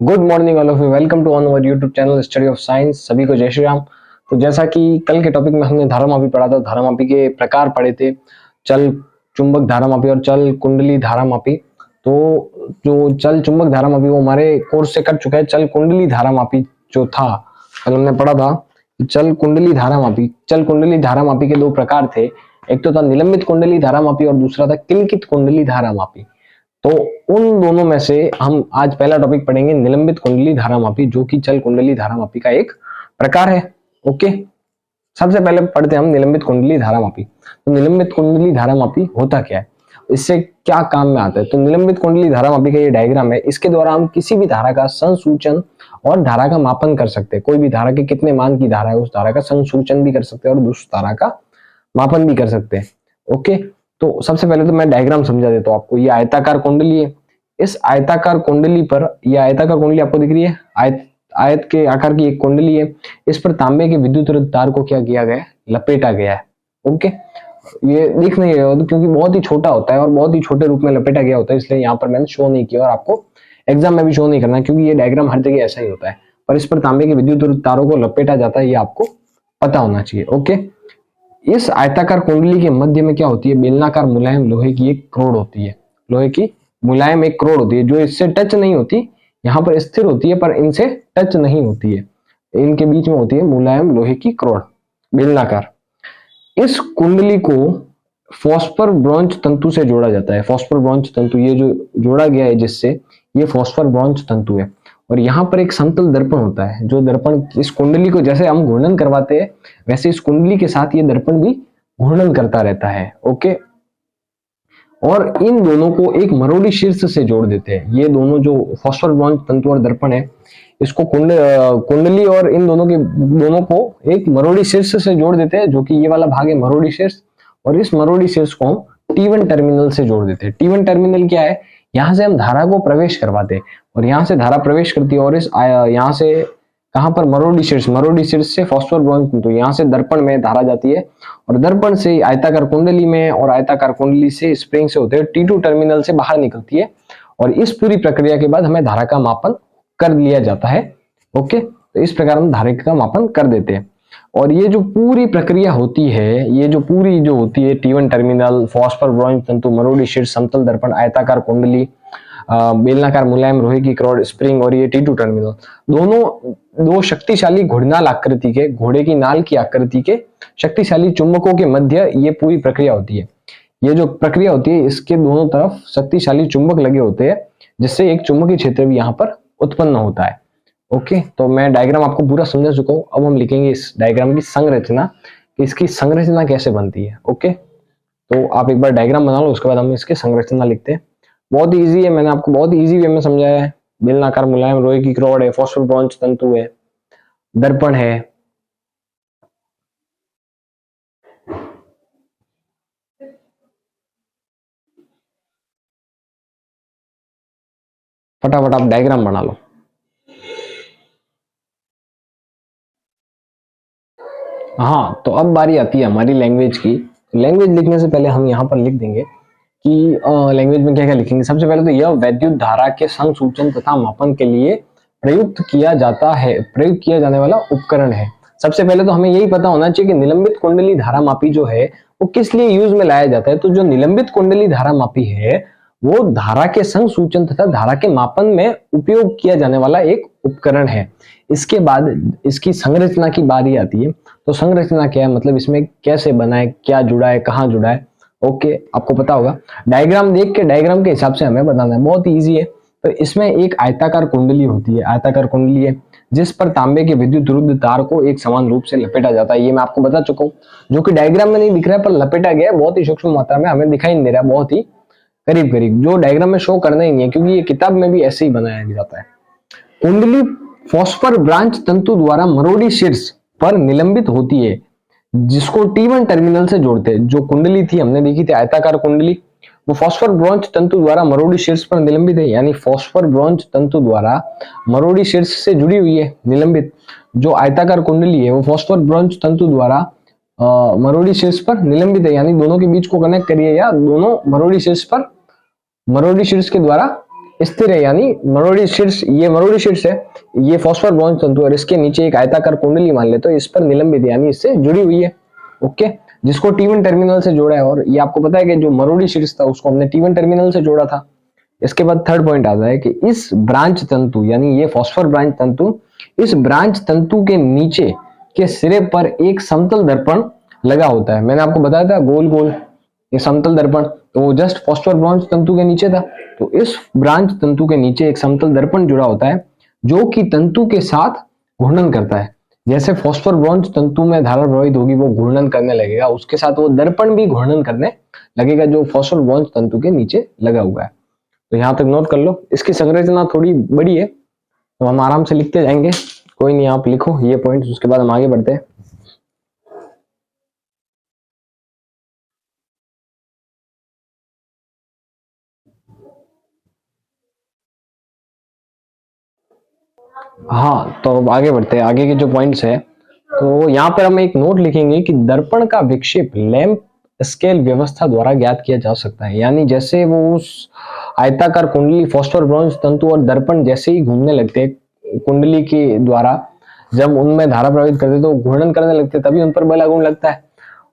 Good morning all of you, welcome to on our YouTube channel study of science. सभी को जय श्री राम। तो जैसा कि कल के टॉपिक में हमने धारामापी पढ़ा था, धारामापी के प्रकार पढ़े थे, चल चुंबक धारामापी और चल कुंडली धारामापी। तो जो चल चुंबक धारामापी वो हमारे कोर्स से कट चुका है। चल कुंडली धारामापी जो था कल हमने पढ़ा था, चल कुंडली धारामापी। चल कुंडली धारामापी के दो प्रकार थे, एक तो था निलंबित कुंडली धारामापी और दूसरा था किलकित कुंडली धारामापी। तो उन दोनों में से हम आज पहला टॉपिक पढ़ेंगे निलंबित कुंडली धारामापी, जो कि चल कुंडली धारामापी का एक प्रकार है। ओके, सबसे पहले पढ़ते हैं हम निलंबित कुंडली धारामापी। तो निलंबित कुंडली धारामापी होता क्या है, इससे क्या काम में आता है। तो निलंबित कुंडली धारामापी का ये डायग्राम है, इसके द्वारा हम किसी भी धारा का संसूचन और धारा का मापन कर सकते हैं। कोई भी धारा के कितने मान की धारा है उस धारा का संसूचन भी कर सकते हैं और उस धारा का मापन भी कर सकते हैं। ओके, तो सबसे पहले तो मैं डायग्राम समझा देता हूं आपको। ये आयताकार कुंडली है, इस आयताकार कुंडली पर, ये आयताकार कुंडली आपको दिख रही है, आयत के आकार की एक कुंडली है। इस पर तांबे के विद्युत तार को क्या किया गया है, लपेटा गया है। ओके, ये दिख नहीं रहा क्योंकि बहुत ही छोटा होता है और बहुत ही छोटे रूप में लपेटा गया होता है, इसलिए यहाँ पर मैंने शो नहीं किया और आपको एग्जाम में भी शो नहीं करना, क्योंकि ये डायग्राम हर जगह ऐसा ही होता है। पर इस पर तांबे के विद्युत तारों को लपेटा जाता है, ये आपको पता होना चाहिए। ओके, इस आयताकार कुंडली के मध्य में क्या होती है, बेलनाकार मुलायम लोहे की एक क्रोड होती है। लोहे की मुलायम एक क्रोड होती है जो इससे टच नहीं होती, यहाँ पर स्थिर होती है पर इनसे टच नहीं होती है। इनके बीच में होती है मुलायम लोहे की क्रोड, बेलनाकार। इस कुंडली को फॉस्फर ब्रॉन्ज तंतु से जोड़ा जाता है। फॉस्फर ब्रॉन्ज तंतु, ये जो जोड़ा गया है जिससे, ये फॉस्फर ब्रॉन्ज तंतु है। और यहाँ पर एक समतल दर्पण होता है, जो दर्पण इस कुंडली को, जैसे हम घूर्णन करवाते हैं वैसे इस कुंडली के साथ ये दर्पण भी घूर्णन करता रहता है। ओके, और इन दोनों को एक मरोड़ी शीर्ष से जोड़ देते हैं। ये दोनों जो फॉस्फर ब्रॉन्ज तंतु और दर्पण है, इसको कुंडली और इन दोनों को एक मरोड़ी शीर्ष से जोड़ देते हैं, जो कि ये वाला भाग है मरोड़ी शीर्ष। और इस मरोड़ी शीर्ष को हम T1 टर्मिनल से जोड़ देते हैं। T1 टर्मिनल क्या है, यहाँ से हम धारा को प्रवेश करवाते हैं और यहाँ से धारा प्रवेश करती है और इस यहाँ से कहां पर, मरोड़ी शीर्ष से फॉस्फर ब्रॉन्ज तंतु, यहाँ से दर्पण में धारा जाती है और दर्पण से आयताकार कुंडली में और आयताकार कुंडली से स्प्रिंग से होते हुए T2 टर्मिनल से बाहर निकलती है। और इस पूरी प्रक्रिया के बाद हमें धारा का मापन कर लिया जाता है। ओके, तो इस प्रकार हम धारा का मापन कर देते हैं। और ये जो पूरी प्रक्रिया होती है, ये जो पूरी जो होती है, T1 टर्मिनल, फॉस्फर ब्रॉन्ज तंतु, मरोड़ी शीर्ष, समतल दर्पण, आयताकार कुंडली, बेलनाकार मुलायम लोहे की क्रोड, स्प्रिंग और ये T2 टर्मिनल, दोनों दो शक्तिशाली घोड़नाल आकृति के, घोड़े की नाल की आकृति के शक्तिशाली चुंबकों के मध्य ये पूरी प्रक्रिया होती है। ये जो प्रक्रिया होती है, इसके दोनों तरफ शक्तिशाली चुंबक लगे होते हैं, जिससे एक चुंबकीय क्षेत्र भी यहाँ पर उत्पन्न होता है। ओके, तो मैं डायग्राम आपको पूरा समझा चुका हूँ। अब हम लिखेंगे इस डायग्राम की संरचना, कि इसकी संरचना कैसे बनती है। ओके, तो आप एक बार डायग्राम बना लो, उसके बाद हम इसकी संरचना लिखते हैं। बहुत इजी है, मैंने आपको बहुत इजी वे में समझाया है। बेलनाकार मुलायम लोहे की क्रोड है, फॉस्फर ब्रॉन्ज तंतु है, दर्पण है, फटाफट आप डायग्राम बना लो। हाँ, तो अब बारी आती है हमारी लैंग्वेज की। लैंग्वेज लिखने से पहले हम यहाँ पर लिख देंगे कि लैंग्वेज में क्या क्या लिखेंगे। सबसे पहले तो यह वैद्युत धारा के संसूचन तथा मापन के लिए प्रयुक्त किया जाने वाला उपकरण है। सबसे पहले तो हमें यही पता होना चाहिए कि निलंबित कुंडली धारामापी जो है वो किस लिए यूज में लाया जाता है। तो जो निलंबित कुंडली धारामापी है वो धारा के संसूचन तथा धारा के मापन में उपयोग किया जाने वाला एक उपकरण है। इसके बाद इसकी संरचना की बारी आती है। तो संरचना क्या है, मतलब इसमें कैसे बना है, क्या जुड़ा है, कहाँ जुड़ा है। ओके, आपको पता होगा, डायग्राम देख के डायग्राम के हिसाब से हमें बताना है, बहुत इजी है। तो इसमें एक आयताकार कुंडली होती है, आयताकार कुंडली है जिस पर तांबे के विद्युत रुद्ध तार को एक समान रूप से लपेटा जाता है। ये मैं आपको बता चुका हूँ, जो कि डायग्राम में नहीं दिख रहा है पर लपेटा गया है, बहुत ही सूक्ष्म मात्रा में, हमें दिखाई नहीं दे रहा है, बहुत ही करीब करीब, जो डायग्राम में शो करना ही नहीं है क्योंकि ये किताब में भी ऐसे ही बनाया जाता है। कुंडली फॉस्फर ब्रांच तंतु द्वारा मरोड़ी शीर्ष पर निलंबित होती है, जिसको T1 टर्मिनल से जोड़ते हैं। जो कुंडली थी हमने देखी थी आयताकार कुंडली, वो फॉस्फर ब्रॉन्ज तंतु द्वारा मरोड़ी शीर्ष पर निलंबित है, यानी फॉस्फर ब्रॉन्ज तंतु द्वारा मरोड़ी शीर्ष से जुड़ी हुई है, निलंबित। जो आयताकार कुंडली है वो फॉस्फर ब्रॉन्ज तंतु द्वारा मरोड़ी शीर्ष पर निलंबित है, यानी दोनों के बीच को कनेक्ट करिए, या दोनों मरोड़ी शीर्ष के द्वारा स्थिर है, यानी मरोड़ी शीर्ष, ये मरोड़ी शीर्ष है, ये फॉस्फोर ब्रॉन्ज तंतु और इसके नीचे एक आयताकार कुंडली मान ले तो इस पर निलंबित यानी इससे जुड़ी हुई है। ओके, जिसको T1 टर्मिनल से जोड़ा है। और ये आपको पता है कि जो मरोड़ी शीर्ष था उसको हमने T1 टर्मिनल से जोड़ा था। इसके बाद थर्ड पॉइंट आता है कि इस ब्रांच तंतु यानी ये फॉस्फोर ब्रांच तंतु, इस ब्रांच तंतु के नीचे के सिरे पर एक समतल दर्पण लगा होता है। मैंने आपको बताया था गोल गोल ये समतल दर्पण, तो वो जस्ट फॉस्फोर ब्रांच तंतु के नीचे था। तो इस ब्रांच तंतु के नीचे एक समतल दर्पण जुड़ा होता है जो कि तंतु के साथ घूर्णन करता है। जैसे फॉस्फोर ब्रॉन्ज तंतु में धारा प्रवाहित होगी वो घूर्णन करने लगेगा, उसके साथ वो दर्पण भी घूर्णन करने लगेगा जो फॉस्फोर ब्रॉन्ज तंतु के नीचे लगा हुआ है। तो यहां तक नोट कर लो। इसकी संरचना थोड़ी बड़ी है तो हम आराम से लिखते जाएंगे, कोई नहीं, आप लिखो ये पॉइंट, उसके बाद हम आगे बढ़ते हैं। हाँ, तो अब आगे बढ़ते हैं, आगे के जो पॉइंट्स है तो यहाँ पर हम एक नोट लिखेंगे कि दर्पण का विक्षेप लैंप स्केल व्यवस्था द्वारा ज्ञात किया जा सकता है। यानी जैसे वो उस आयताकार कुंडली फॉस्फोर ब्रॉन्ज तंतु और दर्पण जैसे ही घूमने लगते कुंडली के द्वारा, जब उनमें धारा प्रवाहित करते तो घूर्णन करने लगते तभी उन पर बल आघूर्ण लगता है।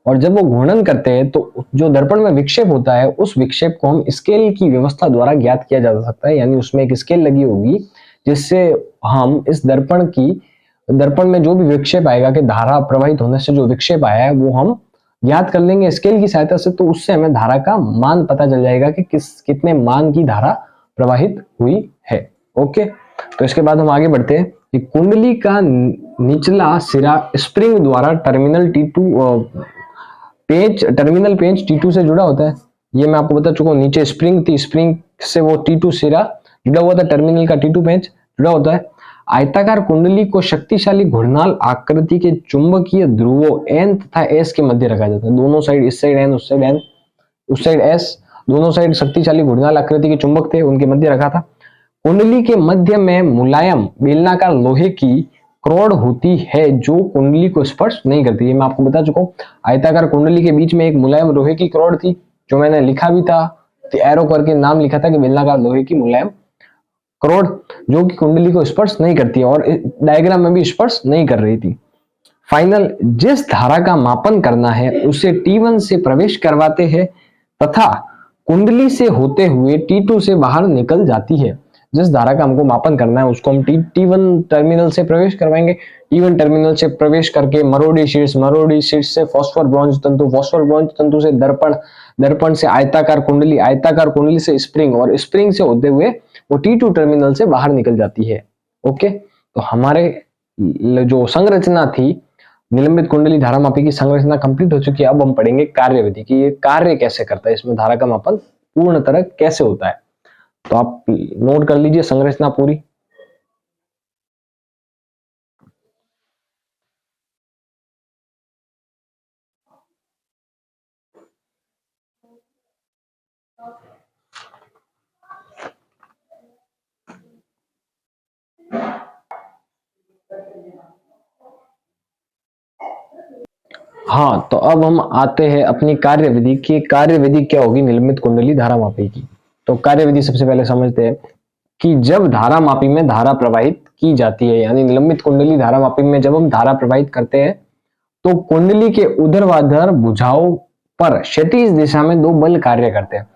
और जब वो घूर्णन करते हैं तो जो दर्पण में विक्षेप होता है उस विक्षेप को हम स्केल की व्यवस्था द्वारा ज्ञात किया जा सकता है। यानी उसमें एक स्केल लगी होगी जिससे हम इस दर्पण में जो भी विक्षेप आएगा कि धारा प्रवाहित होने से जो विक्षेप आया है वो हम ज्ञात कर लेंगे स्केल की सहायता से। तो उससे हमें धारा का मान पता चल जाएगा कि कितने मान की धारा प्रवाहित हुई है। ओके, तो इसके बाद हम आगे बढ़ते हैं कि कुंडली का निचला सिरा स्प्रिंग द्वारा टर्मिनल पेंच T2 से जुड़ा होता है। ये मैं आपको बता चुका हूँ, नीचे स्प्रिंग थी, स्प्रिंग से वो T2 सिरा जुड़ा हुआ था, टर्मिनल का T2 पेंच जुड़ा होता है। आयताकार कुंडली को शक्तिशाली घूर्णन आकृति के चुंबकीय ध्रुवों N तथा S के मध्य रखा जाता है। दोनों साइड, इस साइड N, उस साइड N, उस साइड S, दोनों साइड शक्तिशाली घूर्णन आकृति के चुंबक थे, उनके मध्य रखा था। कुंडली के मध्य में मुलायम बेलनाकार लोहे की क्रोड होती है जो कुंडली को स्पर्श नहीं करती। ये मैं आपको बता चुका हूँ, आयताकार कुंडली के बीच में एक मुलायम लोहे की क्रोड थी जो मैंने लिखा भी था, तो एरो करके नाम लिखा था कि बेलनाकार लोहे की मुलायम क्रोड जो कि कुंडली को स्पर्श नहीं करती है और डायग्राम में भी स्पर्श नहीं कर रही थी। फाइनल, जिस धारा का मापन करना है उसे T1 से प्रवेश करवाते हैं तथा कुंडली से होते हुए T2 से बाहर निकल जाती है। जिस धारा का हमको मापन करना है उसको हम T1 टर्मिनल से प्रवेश करवाएंगे। T1 टर्मिनल से प्रवेश करके मरोड़ी शीर्ष से फॉस्फोर ब्रॉन्ज तंतु से दर्पण से आयताकार कुंडली से स्प्रिंग और स्प्रिंग से होते हुए वो T2 टर्मिनल से बाहर निकल जाती है। ओके, तो हमारे जो संरचना थी निलंबित कुंडली धारामापी की संरचना कंप्लीट हो चुकी है। अब हम पढ़ेंगे कार्यविधि की, ये कार्य कैसे करता है, इसमें धारा का मापन पूर्ण तरह कैसे होता है। तो आप नोट कर लीजिए संरचना पूरी। हाँ, तो अब हम आते हैं अपनी कार्यविधि की। कार्यविधि क्या होगी निलंबित कुंडली धारामापी की। तो कार्यविधि सबसे पहले समझते हैं कि जब धारामापी में धारा प्रवाहित की जाती है, यानी निलंबित कुंडली धारामापी में जब हम धारा प्रवाहित करते हैं तो कुंडली के ऊर्ध्वाधर भुजाओं पर क्षैतिज दिशा में दो बल कार्य करते हैं।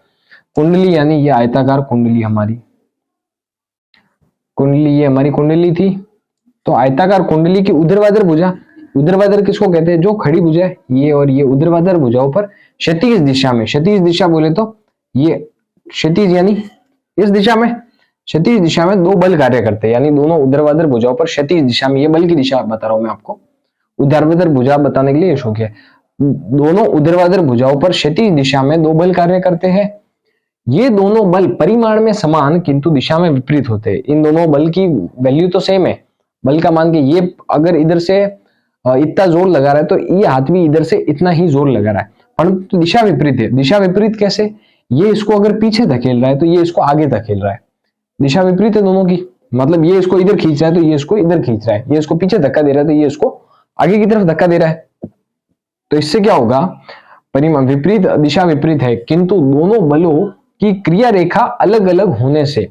कुंडली यानी ये आयताकार कुंडली हमारी कुंडली थी, तो आयताकार कुंडली की ऊर्ध्वाधर भुजा, ऊर्ध्वाधर किसको कहते हैं, जो खड़ी भुजा है ये और ये ऊर्ध्वाधर भुजाओं पर क्षैतिज दिशा में, क्षैतिज दिशा बोले तो ये क्षैतिज यानी इस दिशा में, क्षैतिज दिशा में दो बल कार्य करते हैं। यानी दोनों ऊर्ध्वाधर भुजाओं पर क्षैतिज दिशा में, ये बल की दिशा बता रहा हूं मैं आपको, ऊर्ध्वाधर भुजा बताने के लिए शौक है। दोनों ऊर्ध्वाधर भुजाओं पर क्षैतिज दिशा में दो बल कार्य करते हैं। ये दोनों बल परिमाण में समान किंतु दिशा में विपरीत होते हैं। इन दोनों बल की वैल्यू तो सेम है, बल का मान के ये अगर इधर से इतना जोर लगा रहा है तो ये हाथ भी इधर से इतना ही जोर लगा रहा है, परंतु दिशा विपरीत है। दिशा विपरीत कैसे, ये इसको अगर पीछे धकेल रहा है तो ये इसको आगे धकेल रहा है। दिशा विपरीत है दोनों की, मतलब ये इसको इधर खींच रहा है तो ये इसको इधर खींच रहा है, ये इसको पीछे धक्का दे रहा है तो ये इसको आगे की तरफ धक्का दे रहा है। तो इससे क्या होगा, परिमाण विपरीत, दिशा विपरीत है किंतु दोनों बलों की क्रिया रेखा अलग अलग होने से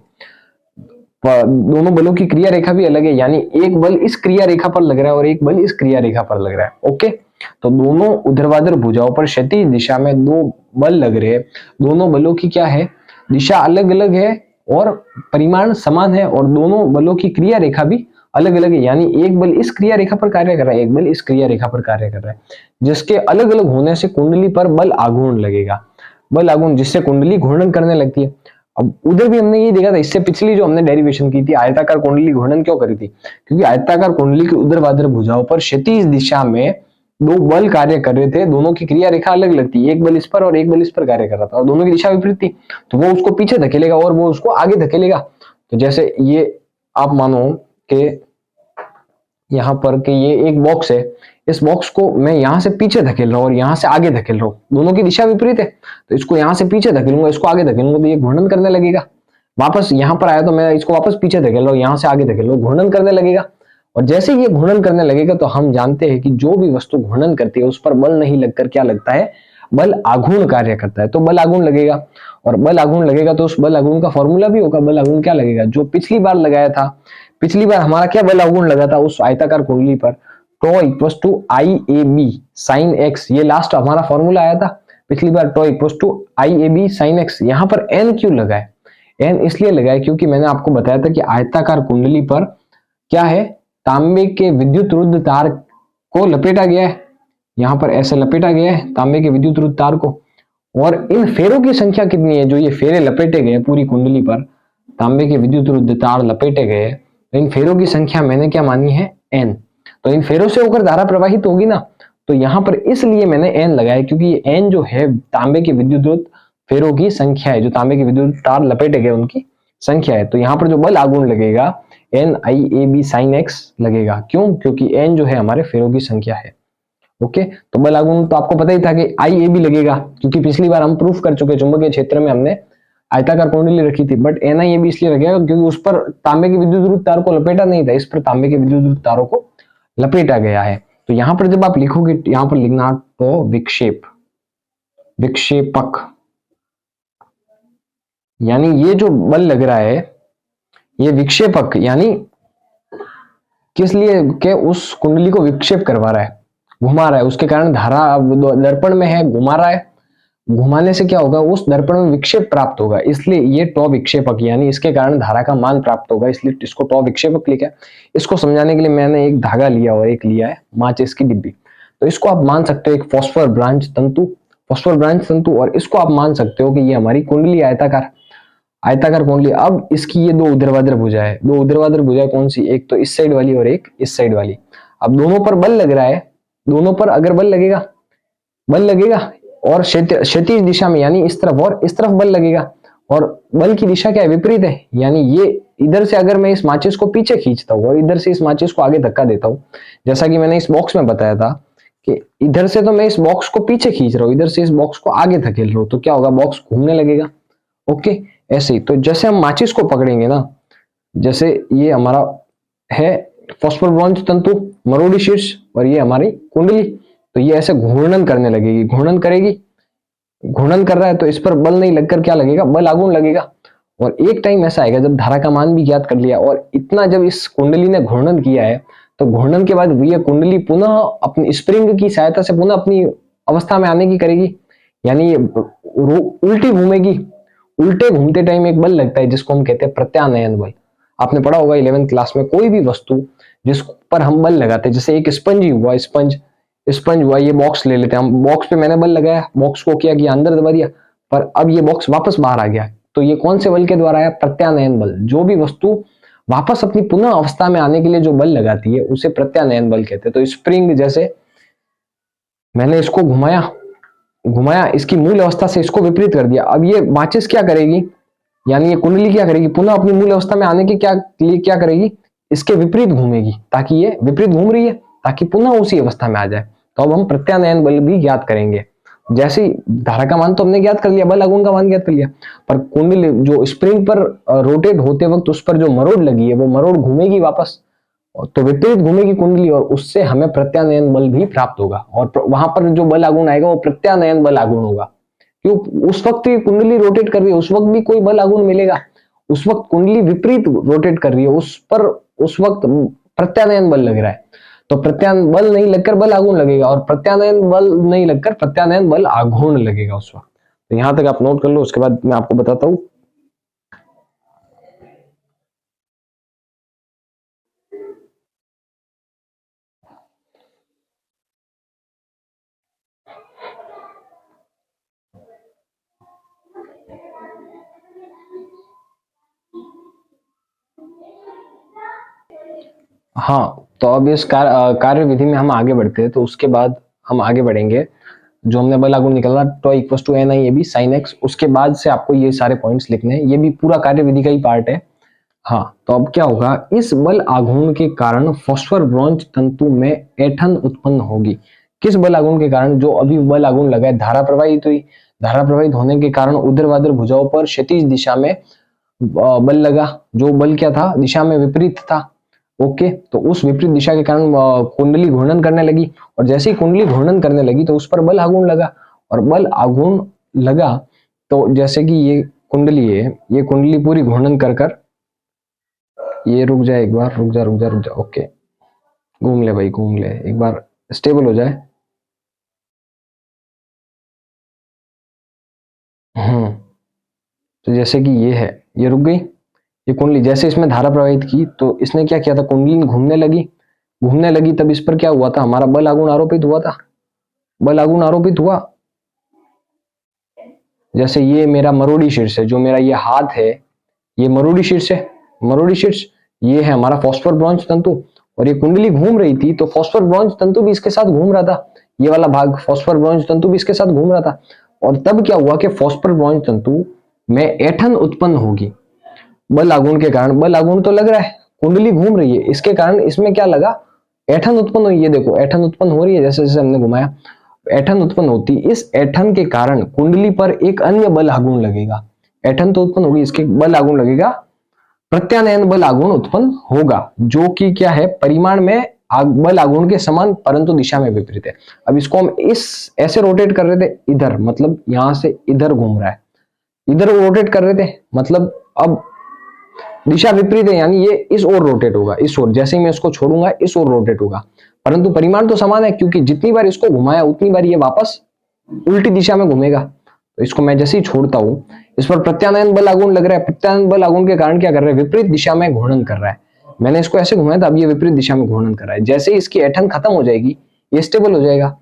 दोनों बलों की क्रिया रेखा भी अलग है, यानी एक बल इस क्रिया रेखा पर लग रहा है और एक बल इस क्रिया रेखा पर लग रहा है। ओके, तो दोनों ऊर्ध्वाधर भुजाओं पर क्षैतिज दिशा में दो बल लग रहे हैं। दोनों बलों की क्या है, दिशा अलग अलग है और परिमाण समान है, और दोनों बलों की क्रिया रेखा भी अलग अलग है, यानी एक बल इस क्रिया रेखा पर कार्य कर रहा है, एक बल इस क्रिया रेखा पर कार्य कर रहा है, जिसके अलग अलग होने से कुंडली पर बल आघूर्ण लगेगा। बल आघूर्ण जिससे कुंडली घूर्णन करने लगती है। अब उधर भी हमने ये देखा था, इससे पिछली जो हमने डेरिवेशन की थी, आयताकार कुंडली घूर्णन क्यों करी थी, क्योंकि आयताकार कुंडली की ऊर्ध्वाधर भुजाओं पर क्षैतिज दिशा में दो बल कार्य कर रहे थे, दोनों की क्रिया रेखा अलग अलग थी, एक बल इस पर और एक बल इस पर कार्य कर रहा था, और दोनों की दिशा विपरीत थी, तो वो उसको पीछे धकेलेगा और वो उसको आगे धकेलेगा। तो जैसे ये आप मानो कि यहाँ पर कि ये एक बॉक्स है, इस बॉक्स को मैं यहाँ से पीछे धकेल रहा हूँ और यहाँ से आगे धकेल रहा हूँ, दोनों की दिशा विपरीत है, तो इसको यहाँ से पीछे धकेलूंगा, इसको आगे धकेलूंगा, तो ये घूर्णन करने लगेगा। वापस यहाँ पर आया तो मैं इसको वापस पीछे धकेल रहा हूँ, यहाँ से आगे धकेल रहा हूँ, घूर्णन करने लगेगा। और जैसे ये घूर्णन करने लगेगा तो हम जानते हैं कि जो भी वस्तु घूर्णन करती है उस पर बल नहीं लगकर क्या लगता है, बल आघूर्ण कार्य करता है, तो बल आघूर्ण लगेगा। और बल आघूर्ण लगेगा तो उस बल आघूर्ण का फॉर्मूला भी होगा, बल आघूर्ण क्या लगेगा, जो पिछली बार लगाया था, पिछली बार हमारा क्या बल आघूर्ण लगा था उस आयताकार कुंडली पर, tau equals to I A B sine X, ये लास्ट हमारा फॉर्मूला आया था पिछली बार, tau equals to I A B sine X. यहाँ पर एन क्यों लगा है, एन इसलिए लगा है क्योंकि मैंने आपको बताया था कि आयताकार कुंडली पर क्या है, तांबे के विद्युत रुद्ध तार को लपेटा गया है, यहाँ पर ऐसे लपेटा गया है तांबे के विद्युत रुद्ध तार को, और इन फेरों की संख्या कितनी है, जो ये फेरे लपेटे गए पूरी कुंडली पर, तांबे के विद्युत रुद्ध तार लपेटे गए, तो इन फेरों की संख्या मैंने क्या मानी है, एन। तो इन फेरों से होकर धारा प्रवाहित होगी ना, तो यहाँ पर इसलिए मैंने एन लगाया, क्योंकि ये एन जो है तांबे के विद्युत रुद्ध फेरों की संख्या है, जो तांबे के विद्युत तार लपेटे गए उनकी संख्या है। तो यहाँ पर जो बल आघूर्ण लगेगा N I A B sine X लगेगा, क्यों, क्योंकि एन जो है हमारे फेरों की संख्या है। ओके, तो बल आघूर्ण तो आपको पता ही था कि आई ए बी लगेगा, क्योंकि पिछली बार हम प्रूफ कर चुके चुंबकीय क्षेत्र में हमने आयताकार कुंडली रखी थी, but N I A B इसलिए लगेगा क्योंकि उस पर तांबे के विद्युत रुद्ध तार को लपेटा नहीं था, इस पर तांबे के विद्युत रुद्ध तारों को लपेटा गया है। तो यहाँ पर जब आप लिखोगे, यहाँ पर लिखना तो विक्षेप, विक्षेपक, यानी ये जो बल लग रहा है ये विक्षेपक, यानी किस लिए के उस कुंडली को विक्षेप करवा रहा है, घुमा रहा है, उसके कारण धारा दर्पण में है, घुमा रहा है, घुमाने से क्या होगा, उस दर्पण में विक्षेप प्राप्त होगा, इसलिए ये टॉ विक्षेपक, यानी इसके कारण धारा का मान प्राप्त होगा, इसलिए इसको टॉ विक्षेपक लिखा है। इसको समझाने के लिए मैंने एक धागा लिया और एक लिया है माचिस की डिब्बी, तो इसको आप मान सकते हो एक फॉस्फोर ब्रांच तंतु, फॉस्फोर ब्रांच तंतु, और इसको आप मान सकते हो कि ये हमारी कुंडली आयताकार, आयताकार कुंडली। अब इसकी ये दो ऊर्ध्वाधर भुजा है, दो ऊर्ध्वाधर भुजा कौन सी, एक तो इस साइड वाली और एक इस साइड वाली। अब दोनों पर बल लग रहा है, दोनों पर अगर बल लगेगा, बल लगेगा और क्षैतिज दिशा में, यानी इस तरफ और इस तरफ बल लगेगा, और बल की दिशा क्या है, विपरीत है, यानी ये इधर से अगर मैं इस माचिस को पीछे खींचता हूँ और इधर से इस माचिस को आगे धक्का देता हूँ, जैसा कि मैंने इस बॉक्स में बताया था कि इधर से तो मैं इस बॉक्स को पीछे खींच रहा हूँ, इधर से इस बॉक्स को आगे धकेल रहा हूँ, तो क्या होगा, बॉक्स घूमने लगेगा। ओके, ऐसे ही तो जैसे हम माचिस को पकड़ेंगे ना, जैसे ये हमारा है फॉस्फोर ब्रॉन्ज तंतु, मरोड़ी शीर्ष, और ये हमारी कुंडली, तो ये ऐसे घूर्णन करने लगेगी, घूर्णन करेगी, घूर्णन कर रहा है तो इस पर बल नहीं लगकर क्या लगेगा, बल आघूर्ण लगेगा। और एक टाइम ऐसा आएगा जब धारा का मान भी ज्ञात कर लिया और इतना जब इस कुंडली ने घूर्णन किया है, तो घूर्णन के बाद ये कुंडली पुनः अपनी स्प्रिंग की सहायता से पुनः अपनी अवस्था में आने की करेगी, यानी ये उल्टी घूमेगी। उल्टे घूमते टाइम एक बल लगता है जिसको हम कहते हैं प्रत्यानयन बल। आपने पढ़ा होगा 11th क्लास में, कोई भी वस्तु जिस पर हम बल लगाते हैं, जैसे एक स्पंज ही हुआ, स्पंज हुआ, ये बॉक्स ले लेते हैं हम, बॉक्स पे मैंने बल लगाया, बॉक्स को क्या किया, अंदर दबा दिया, पर अब ये बॉक्स वापस बाहर आ गया, तो ये कौन से बल के द्वारा आया, प्रत्यानयन बल। जो भी वस्तु वापस अपनी पुनः अवस्था में आने के लिए जो बल लगाती है उसे प्रत्यानयन बल कहते हैं। तो स्प्रिंग जैसे मैंने इसको घुमाया, इसकी मूल अवस्था से इसको विपरीत कर दिया, अब ये माचिस क्या करेगी, यानी ये कुंडली क्या करेगी, पुनः अपनी मूल अवस्था में आने के लिए क्या करेगी, इसके विपरीत घूमेगी, ताकि ये विपरीत घूम रही है ताकि पुनः उसी अवस्था में आ जाए। तो अब हम प्रत्यानयन बल भी ज्ञात करेंगे। जैसे धारा का मान तो हमने ज्ञात कर लिया, बल आघूर्ण का मान ज्ञात कर लिया, पर कुंडली जो स्प्रिंग पर रोटेट होते वक्त उस पर जो मरोड़ लगी है वो मरोड़ घूमेगी वापस, तो विपरीत घूमेगी कुंडली, और उससे हमें प्रत्यानयन बल भी प्राप्त होगा, और वहां पर जो बल आघूर्ण आएगा वो प्रत्यानयन बल आघूर्ण होगा। क्यों, उस वक्त कुंडली रोटेट कर रही है, उस वक्त भी कोई बल आघूर्ण मिलेगा, उस वक्त कुंडली विपरीत रोटेट कर रही है, उस पर उस वक्त प्रत्यानयन बल लग रहा है। तो प्रत्यानयन बल नहीं लगकर बल आघूर्ण लगेगा, और प्रत्यानयन बल नहीं लगकर प्रत्यानयन बल आघूर्ण लगेगा उस वक्त। तो यहां तक आप नोट कर लो, उसके बाद मैं आपको बताता हूं। हाँ, तो अब इस कार्य विधि में हम आगे बढ़ते हैं। तो उसके बाद हम आगे बढ़ेंगे, जो हमने बल आघूर्ण निकाला tau equals to N I A B sine X, उसके बाद से आपको ये सारे पॉइंट्स लिखने हैं, ये भी पूरा कार्य विधि का ही पार्ट है। हाँ, तो अब क्या होगा, इस बल आघूर्ण के कारण फॉस्फर ब्रोंज तंतु में ऐंठन उत्पन्न होगी। किस बल आघूर्ण के कारण? जो अभी बल आघूर्ण लगा है, धारा प्रवाहित हुई, धारा प्रवाहित होने के कारण ऊर्ध्वाधर भुजाओं पर क्षैतिज दिशा में बल लगा, जो बल क्या था, दिशा में विपरीत था। ओके, तो उस विपरीत दिशा के कारण कुंडली घूर्णन करने लगी, और जैसे ही कुंडली घूर्णन करने लगी तो उस पर बल आघूर्ण लगा, और बल आघूर्ण लगा तो जैसे कि ये कुंडली है, ये कुंडली पूरी घूर्णन कर कर, ये रुक जाए एक बार, रुक जा रुक जा रुक जा, ओके, घूम ले भाई घूम ले, एक बार स्टेबल हो जाए। हम्म, तो जैसे कि ये है, ये रुक गई, ये कुंडली जैसे इसमें धारा प्रवाहित की तो इसने क्या किया था, कुंडली घूमने लगी, घूमने लगी, तब इस पर क्या हुआ था, हमारा बल आघूर्ण आरोपित हुआ था, बल आघूर्ण आरोपित हुआ। जैसे ये मेरा मरोड़ी शीर्ष है, जो मेरा ये हाथ है, ये मरोड़ी शीर्ष है, मरोड़ी शीर्ष, ये है हमारा फॉस्फर ब्रोंज तंतु, और ये कुंडली घूम रही थी तो फॉस्फर ब्रोंज तंतु भी इसके साथ घूम रहा था, ये वाला भाग फॉस्फर ब्रोंज तंतु भी इसके साथ घूम रहा था। और तब क्या हुआ कि फॉस्फर ब्रोंज तंतु में ऐंठन उत्पन्न होगी बल आघूर्ण के कारण। बल आघूर्ण तो लग रहा है, कुंडली घूम रही है, इसके कारण इसमें क्या लगा, ऐंठन उत्पन्न हुई। ये देखो ऐंठन उत्पन्न हो रही है, जैसे जैसे हमने घुमाया ऐंठन उत्पन्न होती, इस ऐंठन के कारण कुंडली पर एक अन्य बल आघूर्ण लगेगा। ऐंठन तो उत्पन्न होगी, इसके बल आघूर्ण लगेगा, प्रत्यानयन बल आघूर्ण उत्पन्न होगा, जो कि क्या है, परिमाण में बल आघूर्ण के समान परंतु दिशा में विपरीत है। अब इसको हम इस ऐसे रोटेट कर रहे थे, इधर मतलब यहां से इधर घूम रहा है, इधर रोटेट कर रहे थे, मतलब अब दिशा विपरीत है, यानी ये इस ओर रोटेट होगा, इस ओर, जैसे ही मैं इसको छोड़ूंगा इस ओर रोटेट होगा, परंतु परिमाण तो समान है, क्योंकि जितनी बार इसको घुमाया उतनी बार ये वापस उल्टी दिशा में घूमेगा। तो इसको मैं जैसे ही छोड़ता हूं, इस पर प्रत्यानयन बल आघूर्ण लग रहा है, प्रत्यानयन बल आघूर्ण के कारण क्या कर रहा है, विपरीत दिशा में घूर्णन कर रहा है। मैंने इसको ऐसे घुमाया था, अब ये विपरीत दिशा में घूर्णन कर रहा है। जैसे ही इसकी ऐंठन खत्म हो जाएगी, ये स्टेबल हो जाएगा।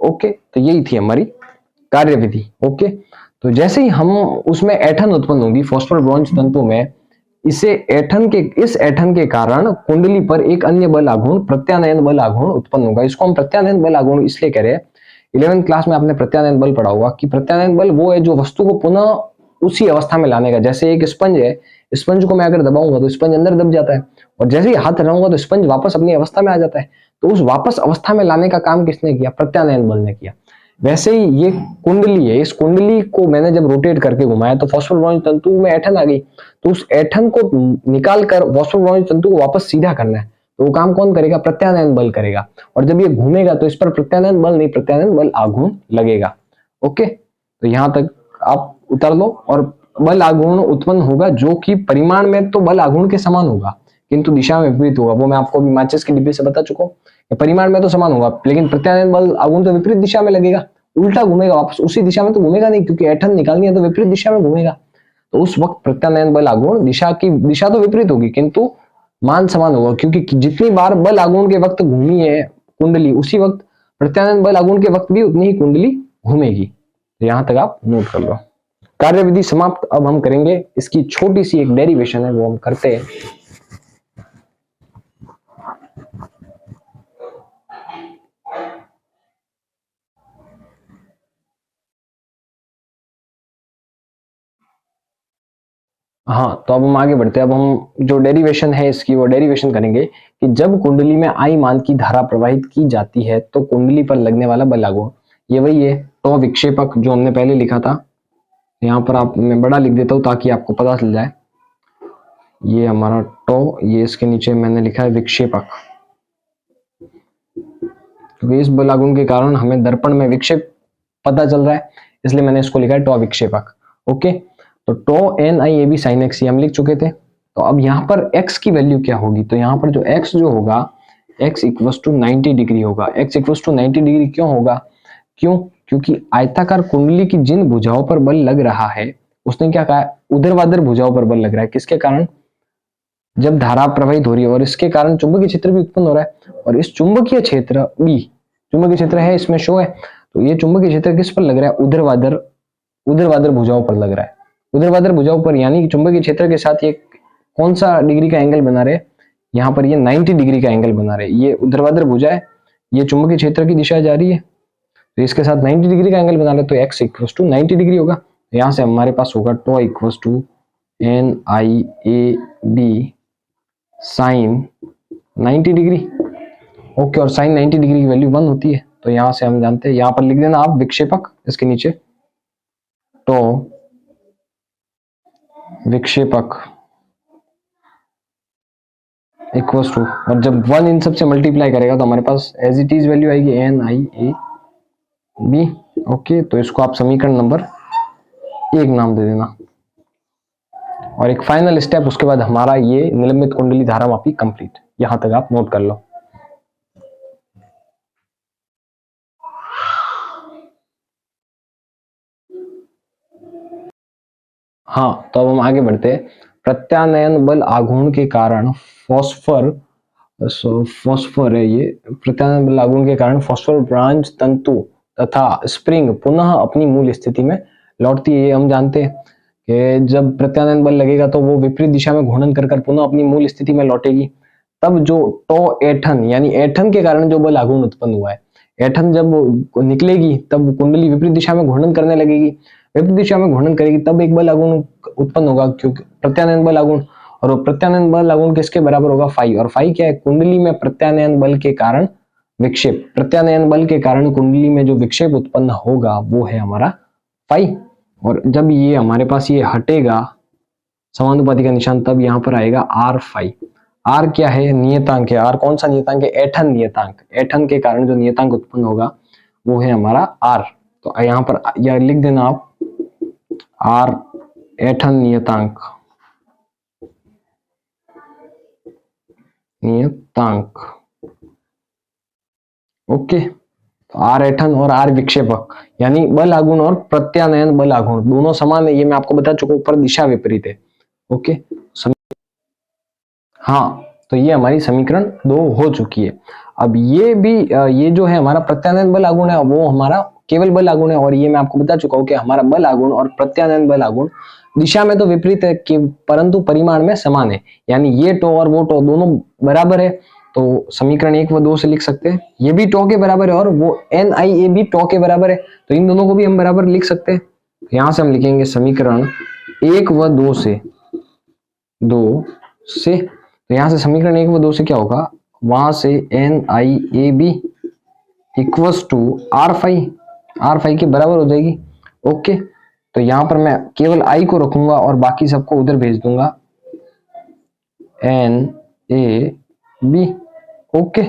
ओके, तो यही थी हमारी कार्य विधि। ओके, तो जैसे ही हम उसमें ऐंठन उत्पन्न होगी फॉस्फर ब्रोंज तंतु में, इस ऐंठन के कारण कुंडली पर एक अन्य बल आघूर्ण, प्रत्यानयन बल आघूर्ण उत्पन्न होगा। इसको हम प्रत्यानयन बल आघूर्ण इसलिए कह रहे हैं, 11th क्लास में आपने प्रत्यानयन बल पढ़ा होगा कि प्रत्यानयन बल वो है जो वस्तु को पुनः उसी अवस्था में लाने का। जैसे एक स्पंज है, स्पंज को मैं अगर दबाऊंगा तो स्पंज अंदर दब जाता है, और जैसे ही हाथ हटाऊंगा तो स्पंज वापस अपनी अवस्था में आ जाता है। तो उस वापस अवस्था में लाने का काम किसने किया, प्रत्यानयन बल ने किया। वैसे ही ये कुंडली है, इस कुंडली को मैंने जब रोटेट करके घुमाया तो फॉस्फर ब्रोंज तंतु में ऐंठन आ गई, तो उस ऐंठन को निकाल कर फॉस्फर ब्रोंज तंतु को वापस सीधा करना है, तो वो काम कौन करेगा, प्रत्यानयन बल करेगा। और जब ये घूमेगा तो इस पर प्रत्यानयन बल नहीं, प्रत्यानयन बल आघूर्ण लगेगा। ओके, तो यहां तक आप उतार लो। और बल आघूर्ण उत्पन्न होगा जो कि परिमाण में तो बल आघूर्ण के समान होगा, किंतु दिशा में विपरीत होगा। वो मैं आपको अभी माचिस के डिब्बे से बता चुका हूँ, परिमाण में तो समान होगा, लेकिन प्रत्यानयन बल आघूर्ण तो विपरीत दिशा में लगेगा, उल्टा घूमेगा, वापस उसी दिशा में तो घूमेगा नहीं, क्योंकि ऐंठन निकालनी है तो विपरीत दिशा में घूमेगा। तो उस वक्त प्रत्यानयन बल आघूर्ण दिशा तो विपरीत होगी, किंतु मान समान होगा, क्योंकि जितनी बार बल आघूर्ण के वक्त घूमी है कुंडली, उसी वक्त प्रत्यानयन बल आघूर्ण के वक्त भी उतनी ही कुंडली घूमेगी। तो यहां तक आप नोट कर लो। कार्य विधि समाप्त। अब हम करेंगे इसकी छोटी सी एक डेरिवेशन है, वो हम करते हैं। हाँ, तो अब हम आगे बढ़ते हैं। अब हम जो डेरिवेशन है इसकी, वो डेरिवेशन करेंगे कि जब कुंडली में आई मान की धारा प्रवाहित की जाती है तो कुंडली पर लगने वाला बल आघूर्ण, ये वही है टॉ विक्षेपक जो हमने पहले लिखा था। यहाँ पर आप, मैं बड़ा लिख देता हूँ ताकि आपको पता चल जाए। ये हमारा टॉ, ये इसके नीचे मैंने लिखा है विक्षेपक, क्योंकि इस बल आघूर्ण के कारण हमें दर्पण में विक्षेप पता चल रहा है, इसलिए मैंने इसको लिखा है टॉ विक्षेपक। ओके, तो tau N I A B sine X हम लिख चुके थे। तो अब यहाँ पर x की वैल्यू क्या होगी, तो यहाँ पर जो x जो होगा x इक्वल्स टू 90 डिग्री होगा। x इक्वल्स टू 90 डिग्री क्यों होगा, क्यों, क्योंकि आयताकार कुंडली की जिन भुजाओं पर बल लग रहा है, उसने क्या कहा, ऊर्ध्वाधर भुजाओं पर बल लग रहा है। किसके कारण, जब धारा प्रवाहित हो रही है और इसके कारण चुंबकीय क्षेत्र भी उत्पन्न हो रहा है। और इस चुंबकीय क्षेत्र बी, चुंबकीय क्षेत्र है इसमें शो है, तो ये चुंबकीय क्षेत्र किस पर लग रहा है, ऊर्ध्वाधर, ऊर्ध्वाधर भुजाओं पर लग रहा है। ऊर्ध्वाधर भुजाओं पर यानी चुंबकीय क्षेत्र के साथ ये कौन सा डिग्री का एंगल बना रहे, यहाँ पर ये 90 डिग्री का एंगल बना रहे। ये ऊर्ध्वाधर भुजा है, ये चुंबकीय क्षेत्र की दिशा जा रही है, तो इसके साथ 90 डिग्री का एंगल बना रहे, तो x इक्वल्स टू 90 डिग्री होगा। यहाँ से हमारे पास होगा tau equals to N I A B sine 90 degree. Okay, और साइन 90 डिग्री की वैल्यू 1 होती है, तो यहाँ से हम जानते हैं, यहाँ पर लिख देना आप विक्षेपक इसके नीचे, तो विक्षेपक इक्वल्स टू, और जब 1 इन सब से मल्टीप्लाई करेगा तो हमारे पास एज इट इज वैल्यू आएगी N I A B. Okay, तो इसको आप समीकरण नंबर 1 नाम दे देना। और एक फाइनल स्टेप, उसके बाद हमारा ये निलंबित कुंडली धारामापी कंप्लीट। यहां तक आप नोट कर लो। हाँ, तो अब हम आगे बढ़ते हैं। प्रत्यानयन बल आघूर्ण के कारण फॉस्फर है ये, प्रत्यानयन बल आघूर्ण के कारण फॉस्फर ब्रांच तंतु तथा स्प्रिंग पुनः अपनी मूल स्थिति में लौटती है। ये हम जानते हैं कि जब प्रत्यानयन बल लगेगा तो वो विपरीत दिशा में घूर्णन कर पुनः अपनी मूल स्थिति में लौटेगी। तब जो टो एठन यानी एठन के कारण जो बल आघूर्ण उत्पन्न हुआ है, एठन जब निकलेगी तब कुंडली विपरीत दिशा में घूर्णन करने लगेगी, विपरीत दिशा में घूर्णन करेगी तब एक बल आघूर्ण उत्पन्न होगा, क्योंकि प्रत्यानयन बल आघूर्ण, और वो प्रत्यानयन बल आघूर्ण किसके बराबर होगा, फाई। और फाई क्या है, कुंडली में प्रत्यानयन बल के कारण विक्षेप, प्रत्यानयन बल के कारण कुंडली में जो विक्षेप उत्पन्न होगा वो है हमारा फाई। और जब ये हमारे पास ये हटेगा समानुपाती का निशान, तब यहाँ पर आएगा आर फाई। आर क्या है, नियतांक है। आर कौन सा नियतांक है, एठन नियतांक। एठन के कारण जो नियतांक उत्पन्न होगा वो है हमारा आर। तो यहाँ पर यह लिख देना आप, आर एठन नियतांक, नियतांक। ओके, तो आर एठन और आर विक्षेपक, यानी बल आघूर्ण और प्रत्यानयन बल आघूर्ण दोनों समान है, ये मैं आपको बता चुका हूं, पर दिशा विपरीत है। ओके, हाँ, तो ये हमारी समीकरण 2 हो चुकी है। अब ये भी ये जो है हमारा प्रत्यानयन बल आघूर्ण है वो हमारा केवल बल आघूर्ण है, और ये मैं आपको बता चुका हूं कि हमारा बल आघूर्ण और प्रत्यानयन बल आघूर्ण दिशा में तो विपरीत है कि परंतु परिमाण में समान है, यानी ये टो और वो टो दोनों बराबर है। तो समीकरण 1 व 2 से लिख सकते हैं, ये भी टो के बराबर है और वो एन आई ए भी टो के बराबर है, तो इन दोनों को भी हम बराबर लिख सकते हैं। यहां से हम लिखेंगे समीकरण 1 व 2 से, तो यहां से समीकरण 1 व 2 से क्या होगा, वहां से N I A B equals to R phi के बराबर हो जाएगी। ओके, तो यहां पर मैं केवल आई को रखूंगा और बाकी सबको उधर भेज दूंगा, एन ए बी। ओके,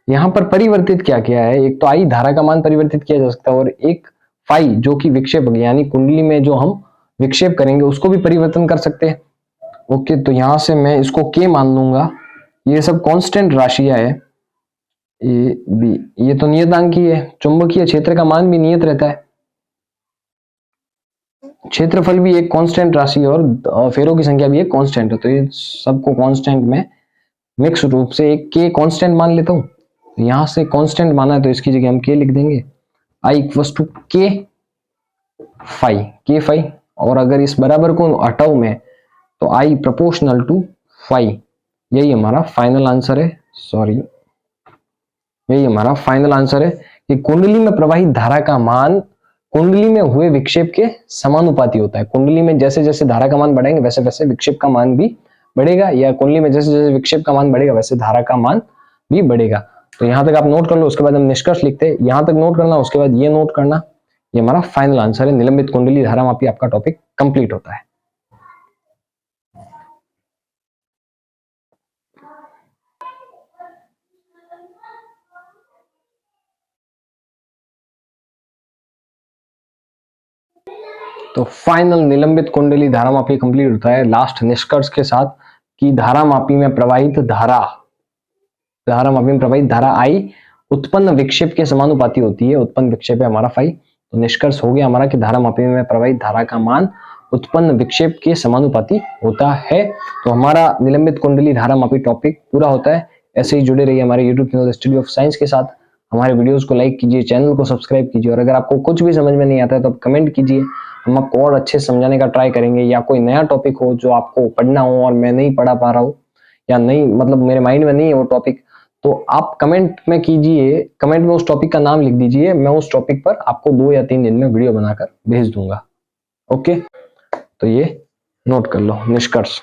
यहां पर परिवर्तित क्या किया है, एक तो आई धारा का मान परिवर्तित किया जा सकता है, और एक फाई जो कि विक्षेप यानी कुंडली में जो हम विक्षेप करेंगे उसको भी परिवर्तन कर सकते हैं। ओके, तो यहां से मैं इसको के मान लूंगा, ये सब कांस्टेंट राशियां है। ए बी, ये तो नियतांक ही है, चुंबकीय क्षेत्र का मान भी नियत रहता है, क्षेत्रफल भी एक कांस्टेंट राशि है और फेरों की संख्या भी एक कांस्टेंट है, तो ये सबको कांस्टेंट में मिक्स रूप से एक के कांस्टेंट मान लेता हूं। तो यहां से कांस्टेंट माना है तो इसकी जगह हम के लिख देंगे, आई इक्वल्स टू के फाई। और अगर इस बराबर को हटाऊं मैं तो आई प्रोपोर्शनल टू फाई। यही हमारा फाइनल आंसर है, सॉरी, यही हमारा फाइनल आंसर है कि कुंडली में प्रवाहित धारा का मान कुंडली में हुए विक्षेप के समानुपाती होता है। कुंडली में जैसे जैसे धारा का मान बढ़ेंगे वैसे वैसे विक्षेप का मान भी बढ़ेगा, या कुंडली में जैसे जैसे विक्षेप का मान बढ़ेगा वैसे धारा का मान भी बढ़ेगा। तो यहां तक आप नोट कर लो, उसके बाद हम निष्कर्ष लिखते हैं, यहां तक नोट करना, उसके बाद ये नोट करना। ये हमारा फाइनल आंसर है, निलंबित कुंडली धारामापी आपका टॉपिक कंप्लीट होता है। तो फाइनल निलंबित कुंडली धारा मापी कंप्लीट होता है लास्ट निष्कर्ष के साथ कि धारा मापी में प्रवाहित धारा आई उत्पन्न विक्षेप के समानुपाती होती है। उत्पन्न विक्षेप है हमारा फाई। तो निष्कर्ष हो गया हमारा कि धारा मापी में प्रवाहित धारा का मान उत्पन्न विक्षेप के समानुपाती होता है। तो हमारा निलंबित कुंडली धारा मापी टॉपिक पूरा होता है। ऐसे ही जुड़े रहिए हमारे YouTube channel study of science के साथ। हमारे वीडियोस को लाइक कीजिए, चैनल को सब्सक्राइब कीजिए, और अगर आपको कुछ भी समझ में नहीं आता है तो आप कमेंट कीजिए, हम आपको और अच्छे समझाने का ट्राई करेंगे। या कोई नया टॉपिक हो जो आपको पढ़ना हो और मैं नहीं पढ़ा पा रहा हूँ या नहीं, मतलब मेरे माइंड में नहीं है वो टॉपिक, तो आप कमेंट में कीजिए, कमेंट में उस टॉपिक का नाम लिख दीजिए, मैं उस टॉपिक पर आपको 2 या 3 दिन में वीडियो बनाकर भेज दूंगा। ओके, तो ये नोट कर लो निष्कर्ष।